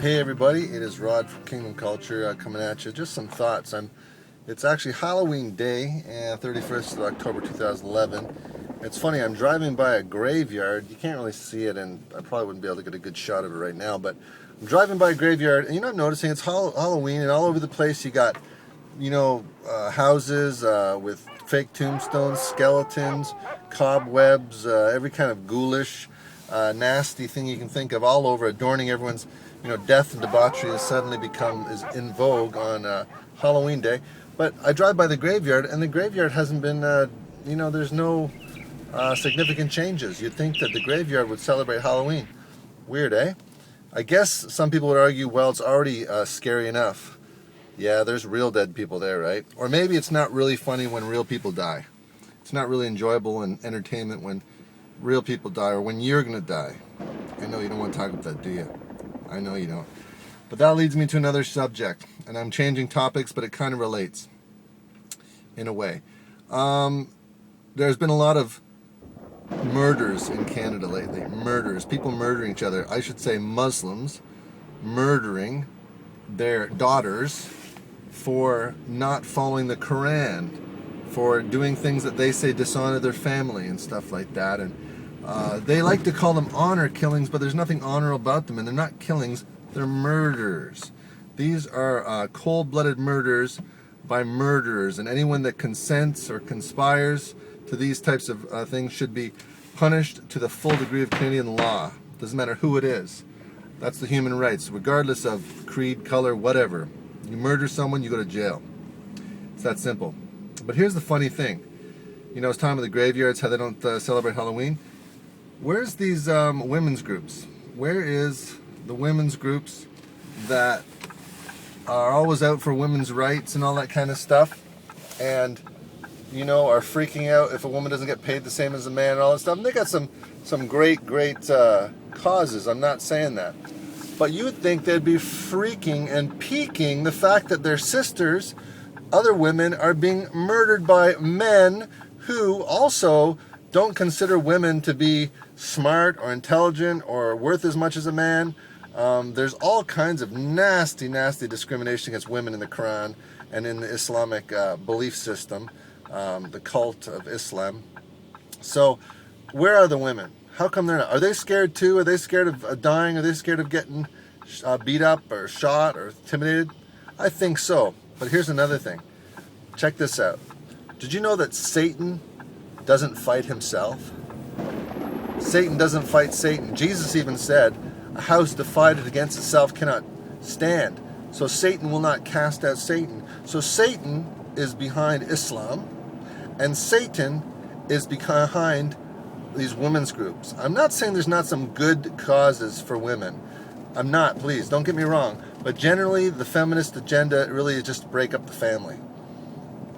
Hey everybody, it is Rod from Kingdom Culture coming at you. Just some thoughts. It's actually Halloween Day, 31st of October 2011. It's funny, I'm driving by a graveyard. You can't really see it, and I probably wouldn't be able to get a good shot of it right now, but I'm driving by a graveyard, and I'm noticing it's Halloween, and all over the place you got, houses with fake tombstones, skeletons, cobwebs, every kind of ghoulish, nasty thing you can think of all over, adorning everyone's, death and debauchery has suddenly is in vogue on Halloween Day. But I drive by the graveyard, and the graveyard hasn't been, there's no significant changes. You'd think that the graveyard would celebrate Halloween. Weird, eh? I guess some people would argue, well, it's already scary enough. Yeah, there's real dead people there, right? Or maybe it's not really funny when real people die. It's not really enjoyable and entertainment when real people die, or when you're going to die. I know you don't want to talk about that, do you? I know you don't. But that leads me to another subject, and I'm changing topics, but it kind of relates in a way. There's been a lot of murders in Canada lately. Murders. People murdering each other. I should say Muslims murdering their daughters for not following the Quran, for doing things that they say dishonor their family and stuff like that. And they like to call them honor killings, but there's nothing honorable about them, and they're not killings, they're murders. These are cold-blooded murders by murderers, and anyone that consents or conspires to these types of things should be punished to the full degree of Canadian law. Doesn't matter who it is. That's the human rights, regardless of creed, color, whatever. You murder someone, you go to jail. It's that simple. But here's the funny thing. It's time of the graveyards, how they don't celebrate Halloween. Where's these women's groups? Where is the women's groups that are always out for women's rights and all that kind of stuff, and are freaking out if a woman doesn't get paid the same as a man and all that stuff? And they got some great causes. I'm not saying that, but you would think they'd be freaking and peaking the fact that their sisters, other women, are being murdered by men who also don't consider women to be smart or intelligent or worth as much as a man. There's all kinds of nasty discrimination against women in the Quran and in the Islamic belief system, the cult of Islam. So where are the women? How come they're not? Are they scared too? Are they scared of dying? Are they scared of getting beat up or shot or intimidated? I think so. But here's another thing. Check this out. Did you know that Satan doesn't fight himself? Satan doesn't fight Satan. Jesus even said, a house divided against itself cannot stand. So Satan will not cast out Satan. So Satan is behind Islam, and Satan is behind these women's groups. I'm not saying there's not some good causes for women. I'm not, please, don't get me wrong. But generally, the feminist agenda really is just to break up the family.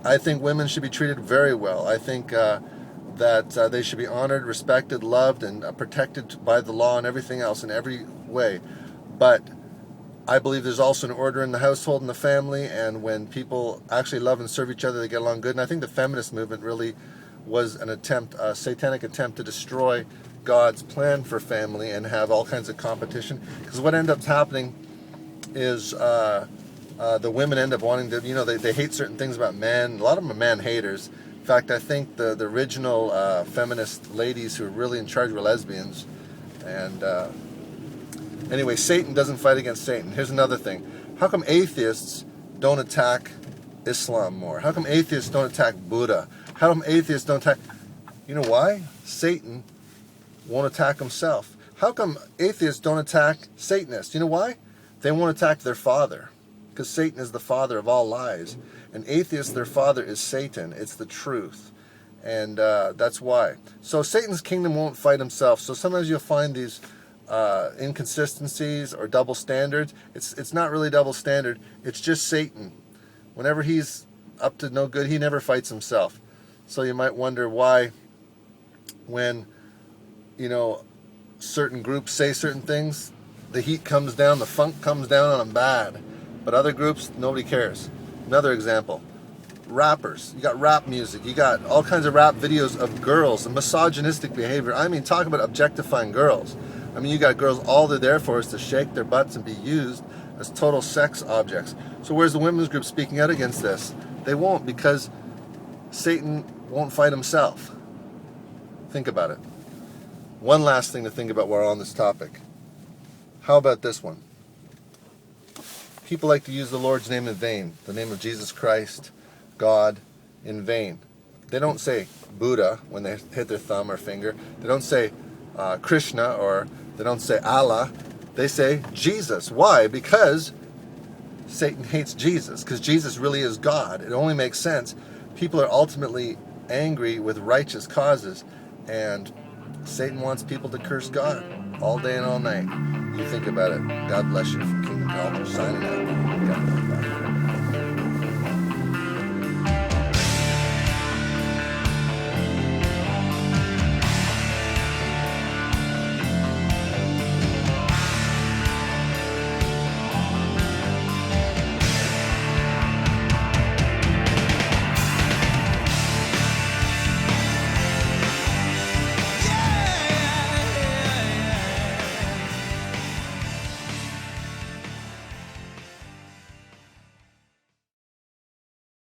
I think women should be treated very well. I think that they should be honored, respected, loved, and protected by the law and everything else in every way. But I believe there's also an order in the household and the family, and when people actually love and serve each other, they get along good. And I think the feminist movement really was an attempt, a satanic attempt to destroy God's plan for family and have all kinds of competition. Because what ends up happening is the women end up wanting to, they hate certain things about men. A lot of them are man haters. In fact, I think the original feminist ladies who were really in charge were lesbians. And anyway, Satan doesn't fight against Satan. Here's another thing. How come atheists don't attack Islam more? How come atheists don't attack Buddha? How come atheists don't attack... You know why? Satan won't attack himself. How come atheists don't attack Satanists? You know why? They won't attack their father. Because Satan is the father of all lies. And atheists, their father is Satan. It's the truth. And that's why. So Satan's kingdom won't fight himself. So sometimes you'll find these inconsistencies or double standards. It's not really double standard. It's just Satan. Whenever he's up to no good, he never fights himself. So you might wonder why when, certain groups say certain things, the heat comes down, the funk comes down on them bad. But other groups, nobody cares. Another example, rappers. You got rap music. You got all kinds of rap videos of girls and misogynistic behavior. I mean, talk about objectifying girls. I mean, you got girls, all they're there for is to shake their butts and be used as total sex objects. So where's the women's group speaking out against this? They won't, because Satan won't fight himself. Think about it. One last thing to think about while we're on this topic. How about this one? People like to use the Lord's name in vain, the name of Jesus Christ, God, in vain. They don't say Buddha when they hit their thumb or finger. They don't say Krishna, or they don't say Allah. They say Jesus. Why? Because Satan hates Jesus, because Jesus really is God. It only makes sense. People are ultimately angry with righteous causes, and Satan wants people to curse God all day and all night. You think about it. God bless you. From Kingdom College, signing out. Yeah, bye.